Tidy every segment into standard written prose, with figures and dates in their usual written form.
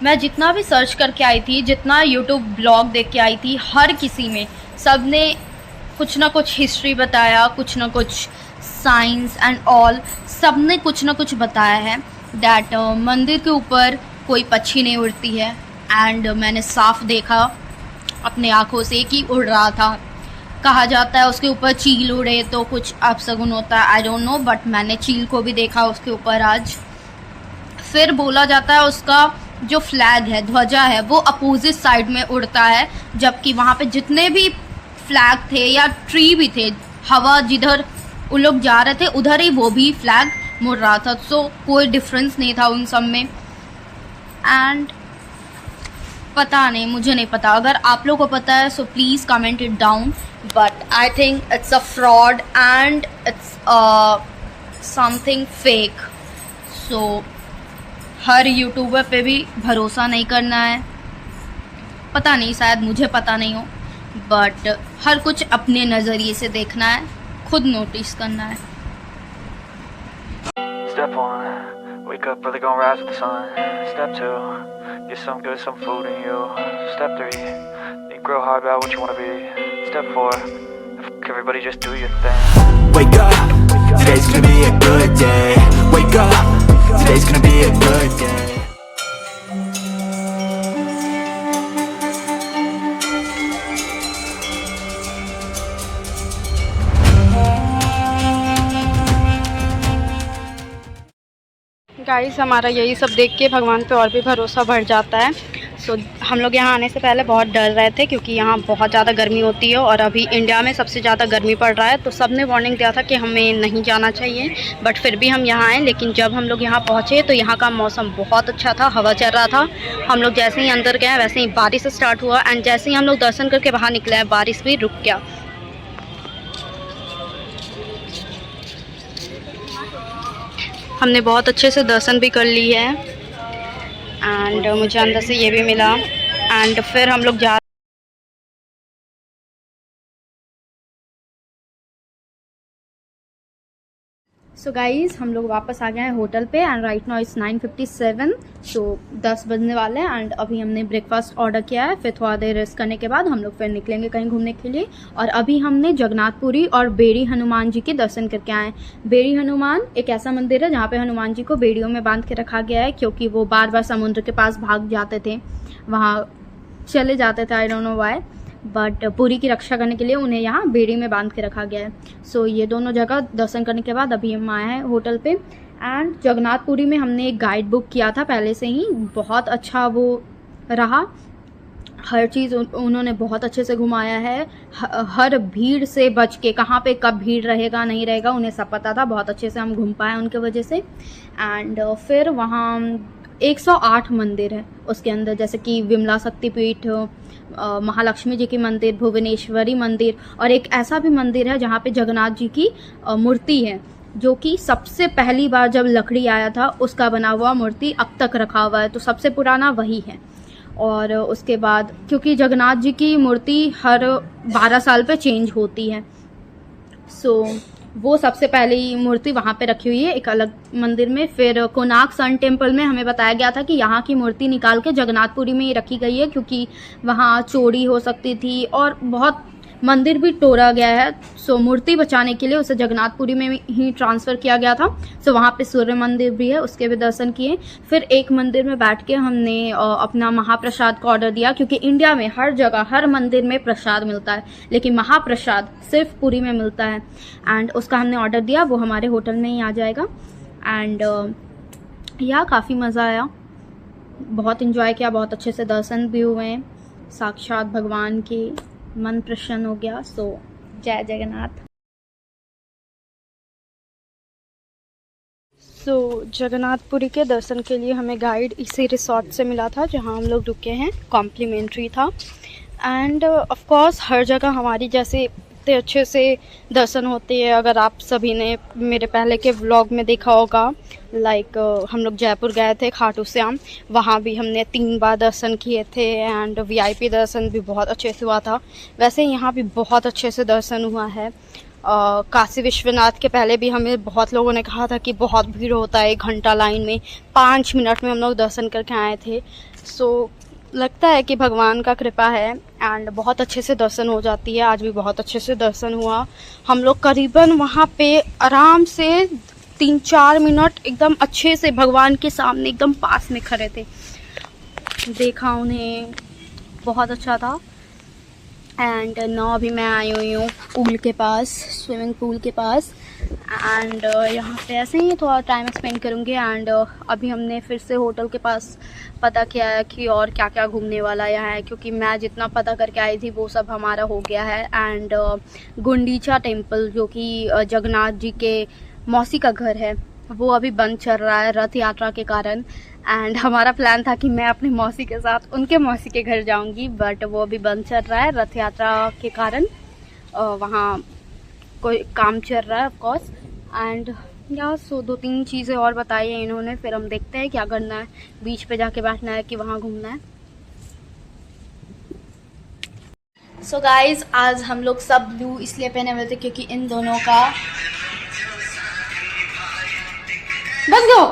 मैं जितना भी सर्च करके आई थी, जितना यूट्यूब ब्लॉग देख के आई थी, हर किसी में सब ने कुछ ना कुछ हिस्ट्री बताया, कुछ ना कुछ साइंस एंड ऑल, सब ने कुछ ना कुछ बताया है डैट मंदिर के ऊपर कोई पक्षी नहीं उड़ती है। एंड मैंने साफ देखा अपने आँखों से कि उड़ रहा था। कहा जाता है उसके ऊपर चील उड़े तो कुछ अपशगुन होता है, आई डोंट नो, बट मैंने चील को भी देखा उसके ऊपर आज। फिर बोला जाता है उसका जो फ्लैग है, ध्वजा है, वो अपोजिट साइड में उड़ता है, जबकि वहाँ पे जितने भी फ्लैग थे या ट्री भी थे, हवा जिधर उन लोग जा रहे थे उधर ही वो भी फ्लैग मुड़ रहा था। सो कोई डिफरेंस नहीं था उन सब में। एंड पता नहीं, मुझे नहीं पता, अगर आप लोगों को पता है so please comment it down, but I think it's a fraud and it's something fake. So her YouTuber पे भी भरोसा नहीं करना है। पता नहीं, शायद मुझे पता नहीं हो, बट हर कुछ अपने नज़रिए से देखना है, खुद नोटिस करना है। Step 1, wake up early, gonna rise with the sun. Step 2, get some good, some food in you. Step 3, think real hard about what you wanna be. Step 4, everybody just do your thing. Wake up, today's gonna be a good day. Wake up, today's gonna be a good day. Guys, हमारा यही सब देख के भगवान पे और भी भरोसा बढ़ जाता है। सो हम लोग यहाँ आने से पहले बहुत डर रहे थे क्योंकि यहाँ बहुत ज़्यादा गर्मी होती है और अभी इंडिया में सबसे ज़्यादा गर्मी पड़ रहा है, तो सब ने वार्निंग दिया था कि हमें नहीं जाना चाहिए, बट फिर भी हम यहाँ आए। लेकिन जब हम लोग यहाँ पहुँचे तो यहाँ का मौसम बहुत अच्छा था, हवा चल रहा था। हम लोग जैसे ही अंदर गए वैसे ही बारिश स्टार्ट हुआ एंड जैसे ही हम लोग दर्शन करके बाहर निकले बारिश भी रुक गया। हमने बहुत अच्छे से दर्शन भी कर ली है एंड मुझे अंदर से ये भी मिला। एंड फिर हम लोग जा सो गाइज़, हम लोग वापस आ गए हैं होटल पे एंड राइट नाउ इट्स 9:57, सो 10 बजने वाले हैं। एंड अभी हमने ब्रेकफास्ट ऑर्डर किया है, फिर थोड़ा देर रेस्ट करने के बाद हम लोग फिर निकलेंगे कहीं घूमने के लिए। और अभी हमने जगन्नाथपुरी और बेड़ी हनुमान जी के दर्शन करके आए हैं। बेड़ी हनुमान एक ऐसा मंदिर है जहाँ पे हनुमान जी को बेड़ियों में बांध के रखा गया है, क्योंकि वो बार बार समुद्र के पास भाग जाते थे, वहाँ चले जाते थे, I don't know why, but Puri की रक्षा करने के लिए उन्हें यहाँ बेड़ी में बांध के रखा गया है। सो ये दोनों जगह दर्शन करने के बाद अभी हम आए हैं होटल पे। एंड जगन्नाथपुरी में हमने एक गाइड बुक किया था पहले से ही, बहुत अच्छा वो रहा, हर चीज़ उन्होंने बहुत अच्छे से घुमाया है, हर भीड़ से बच के, कहाँ पे कब भीड़ रहेगा नहीं रहेगा उन्हें सब पता था, बहुत अच्छे से हम घूम पाए उनके वजह से। एंड फिर वहाँ 108 मंदिर है उसके अंदर, जैसे कि विमला शक्तिपीठ, महालक्ष्मी जी की मंदिर, भुवनेश्वरी मंदिर, और एक ऐसा भी मंदिर है जहाँ पे जगन्नाथ जी की मूर्ति है, जो कि सबसे पहली बार जब लकड़ी आया था उसका बना हुआ मूर्ति अब तक रखा हुआ है, तो सबसे पुराना वही है। और उसके बाद क्योंकि जगन्नाथ जी की मूर्ति हर 12 साल पे चेंज होती है, सो वो सबसे पहली मूर्ति वहाँ पे रखी हुई है एक अलग मंदिर में। फिर कोणार्क सन टेम्पल में हमें बताया गया था कि यहाँ की मूर्ति निकाल के जगन्नाथपुरी में ही रखी गई है, क्योंकि वहाँ चोरी हो सकती थी और बहुत मंदिर भी तोड़ा गया है। सो मूर्ति बचाने के लिए उसे जगन्नाथपुरी में ही ट्रांसफ़र किया गया था। सो वहाँ पे सूर्य मंदिर भी है, उसके भी दर्शन किए। फिर एक मंदिर में बैठ के हमने अपना महाप्रसाद का ऑर्डर दिया, क्योंकि इंडिया में हर जगह हर मंदिर में प्रसाद मिलता है, लेकिन महाप्रसाद सिर्फ पुरी में मिलता है। एंड उसका हमने ऑर्डर दिया, वो हमारे होटल में ही आ जाएगा। एंड यह काफ़ी मज़ा आया, बहुत इन्जॉय किया, बहुत अच्छे से दर्शन भी हुए हैं, साक्षात भगवान की, मन प्रसन्न हो गया। सो जय जगन्नाथ। सो जगन्नाथपुरी के दर्शन के लिए हमें गाइड इसी रिसोर्ट से मिला था जहां हम लोग रुके हैं, कॉम्प्लीमेंट्री था। एंड ऑफ कोर्स हर जगह हमारी जैसे इतने अच्छे से दर्शन होते हैं। अगर आप सभी ने मेरे पहले के व्लॉग में देखा होगा, लाइक हम लोग जयपुर गए थे खाटू श्याम, वहाँ भी हमने 3 बार दर्शन किए थे एंड वीआईपी दर्शन भी बहुत अच्छे से हुआ था। वैसे यहाँ भी बहुत अच्छे से दर्शन हुआ है। काशी विश्वनाथ के पहले भी हमें बहुत लोगों ने कहा था कि बहुत भीड़ होता है, 1 घंटा लाइन में, 5 मिनट में हम लोग दर्शन करके आए थे। सो लगता है कि भगवान का कृपा है एंड बहुत अच्छे से दर्शन हो जाती है। आज भी बहुत अच्छे से दर्शन हुआ। हम लोग करीबन वहाँ पे आराम से 3-4 मिनट एकदम अच्छे से भगवान के सामने एकदम पास में खड़े थे, देखा उन्हें, बहुत अच्छा था। एंड नाउ अभी मैं आई हुई हूँ पूल के पास, स्विमिंग पूल के पास, एंड यहाँ पे ऐसे ही थोड़ा टाइम स्पेंड करूँगी। एंड अभी हमने फिर से होटल के पास पता किया है कि और क्या क्या घूमने वाला यहाँ है, क्योंकि मैं जितना पता करके आई थी वो सब हमारा हो गया है। एंड गुंडीचा टेम्पल, जो कि जगन्नाथ जी के मौसी का घर है, वो अभी बंद चल रहा है रथ यात्रा के कारण। एंड हमारा प्लान था कि मैं अपनी मौसी के साथ उनके मौसी के घर जाऊंगी, बट वो अभी बंद चल रहा है रथ यात्रा के कारण। वहाँ कोई काम चल रहा है ऑफ कोर्स। एंड या सो 2-3 चीज़ें और बताई हैं इन्होंने, फिर हम देखते हैं क्या करना है, बीच पे जाके बैठना है कि वहाँ घूमना है। सो गाइज, आज हम लोग सब ब्लू इसलिए पहने हुए थे क्योंकि इन दोनों का बस गो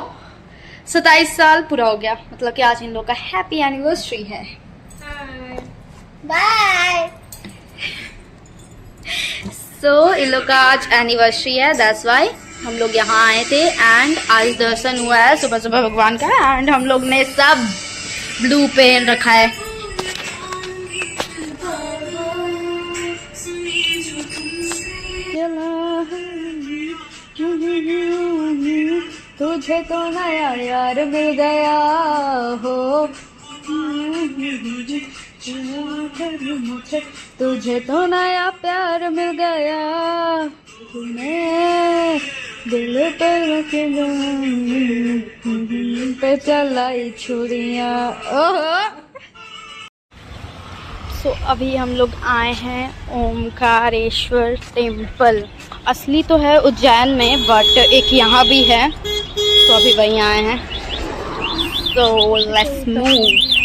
27 साल पूरा हो गया, मतलब कि आज इन लोग का हैप्पी एनिवर्सरी है। बाय। सो इन लोग का आज एनिवर्सरी है, दैट्स वाई हम लोग यहाँ आए थे। एंड आज दर्शन हुआ है सुबह सुबह भगवान का, एंड हम लोग ने सब ब्लू पहन रखा है। तुझे तो नया यार मिल गया हो, तुझे तो नया प्यार मिल गया, तूने दिल पे चलाई छुरियां। सो अभी हम लोग आए हैं ओमकारेश्वर टेम्पल। असली तो है उज्जैन में, बट एक यहाँ भी है, तो अभी वहीं आए हैं। So let's move.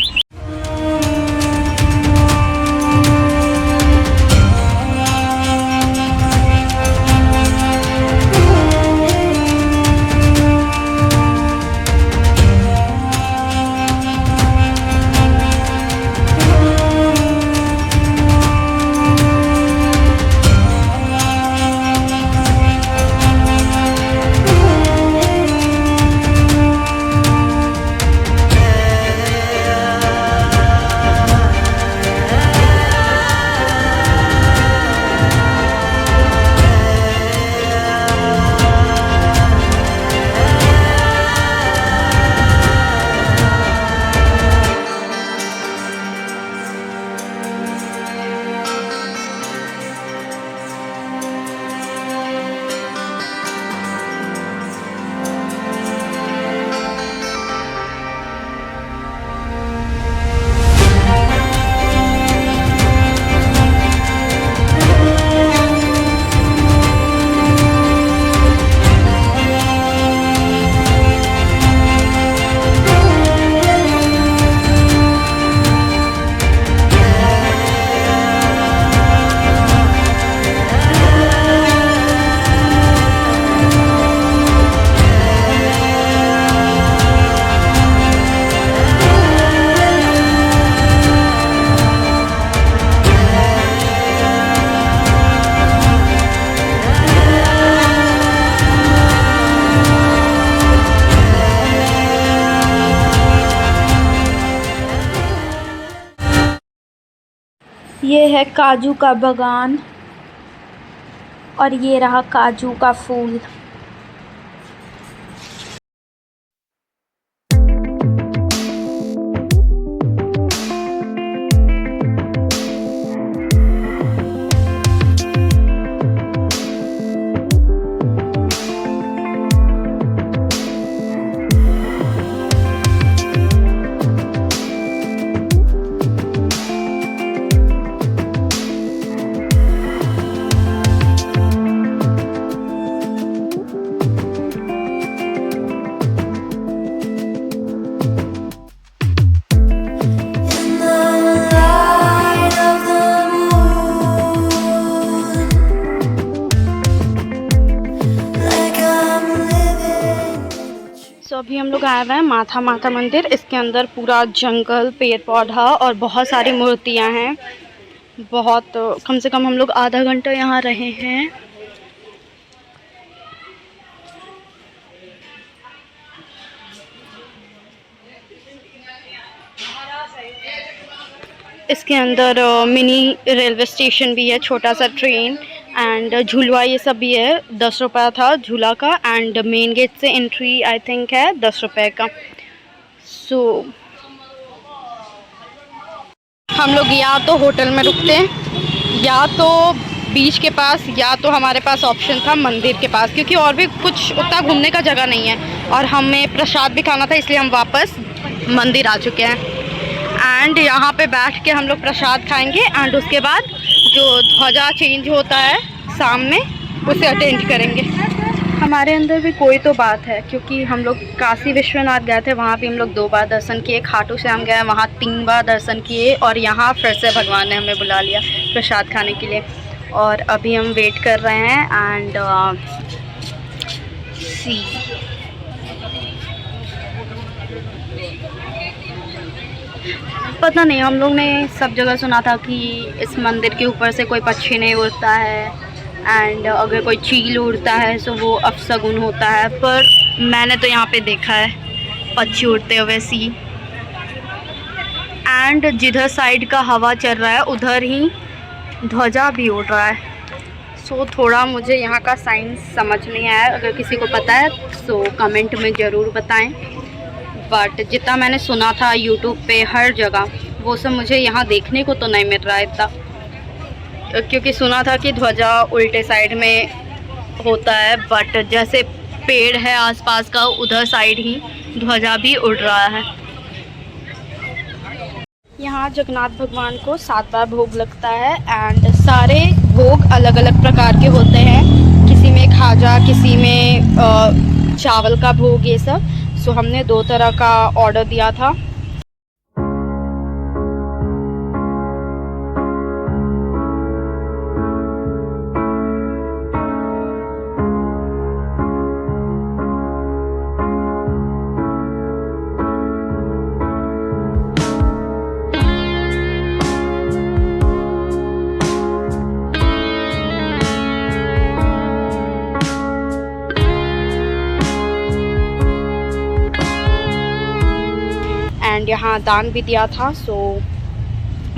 ये है काजू का बागान और ये रहा काजू का फूल। लोग आए हुए हैं माथा माता मंदिर। इसके अंदर पूरा जंगल, पेड़ पौधा और बहुत सारी मूर्तियां हैं। बहुत कम से कम हम लोग आधा घंटा यहाँ रहे हैं। इसके अंदर मिनी रेलवे स्टेशन भी है, छोटा सा ट्रेन एंड झूलवा ये सब भी है। 10 रुपया था झूला का एंड मेन गेट से एंट्री आई थिंक है 10 रुपये का। सो हम लोग या तो होटल में रुकते हैं या तो बीच के पास, या तो हमारे पास ऑप्शन था मंदिर के पास, क्योंकि और भी कुछ उतना घूमने का जगह नहीं है और हमें प्रसाद भी खाना था, इसलिए हम वापस मंदिर आ चुके हैं। एंड यहाँ पे बैठ के हम लोग प्रसाद खाएंगे एंड उसके बाद जो ध्वजा चेंज होता है सामने उसे अटेंड करेंगे। हमारे अंदर भी कोई तो बात है, क्योंकि हम लोग काशी विश्वनाथ गए थे, वहाँ भी हम लोग 2 बार दर्शन किए। खाटू श्याम गए, वहाँ 3 बार दर्शन किए और यहाँ फिर से भगवान ने हमें बुला लिया प्रसाद खाने के लिए। और अभी हम वेट कर रहे हैं एंड पता नहीं, हम लोग ने सब जगह सुना था कि इस मंदिर के ऊपर से कोई पक्षी नहीं उड़ता है एंड अगर कोई चील उड़ता है तो वो अपशगुन होता है, पर मैंने तो यहाँ पे देखा है पक्षी उड़ते हुए सी। एंड जिधर साइड का हवा चल रहा है उधर ही ध्वजा भी उड़ रहा है। सो थोड़ा मुझे यहाँ का साइंस समझ नहीं आया, अगर किसी को पता है तो कमेंट में ज़रूर बताएं। बट जितना मैंने सुना था यूट्यूब पे हर जगह, वो सब मुझे यहाँ देखने को तो नहीं मिल रहा है इतना, क्योंकि सुना था कि ध्वजा उल्टे साइड में होता है, बट जैसे पेड़ है आसपास का उधर साइड ही ध्वजा भी उड़ रहा है। यहाँ जगन्नाथ भगवान को 7 बार भोग लगता है एंड सारे भोग अलग अलग प्रकार के होते हैं, किसी में खाजा, किसी में चावल का भोग, ये सब। सो हमने 2 तरह का ऑर्डर दिया था। एंड यहाँ दान भी दिया था, सो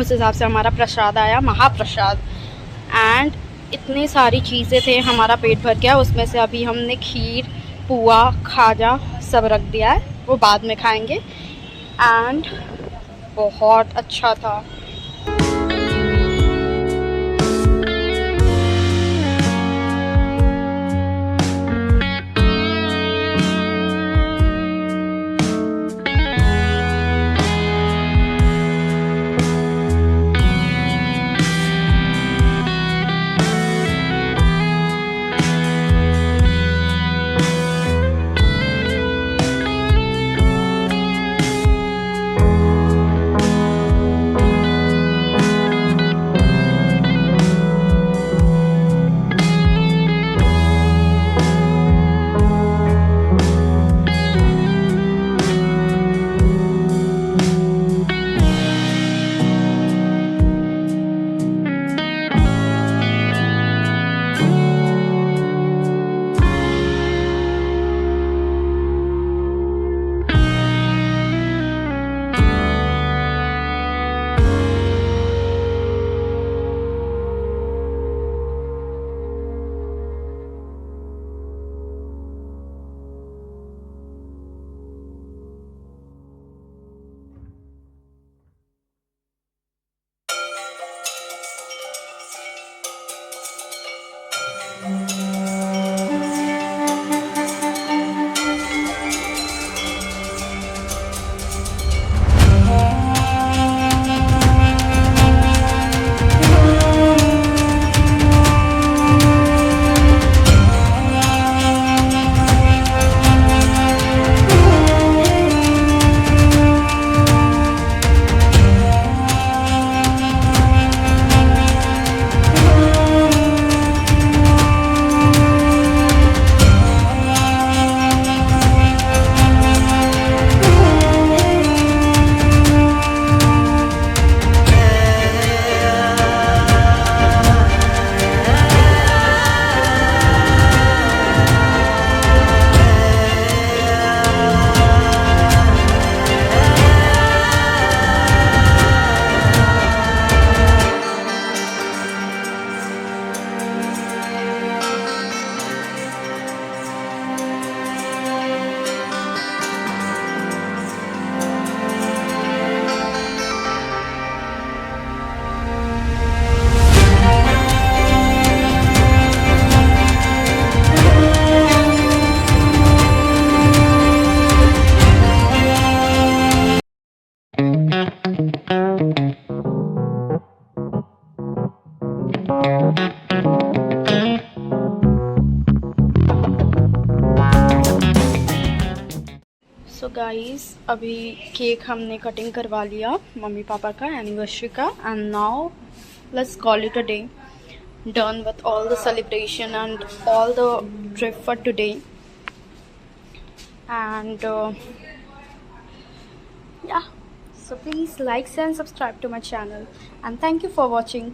उस हिसाब से हमारा प्रसाद आया, महाप्रसाद। एंड इतनी सारी चीज़ें थे, हमारा पेट भर गया। उसमें से अभी हमने खीर, पुआ, खाजा सब रख दिया है, वो बाद में खाएंगे। एंड बहुत अच्छा था। गाइस अभी केक हमने कटिंग करवा लिया मम्मी पापा का एनिवर्सरी का, and now let's call it a day, done with all the celebration and all the trip for today, and yeah, so please like and subscribe to my channel, and thank you for watching.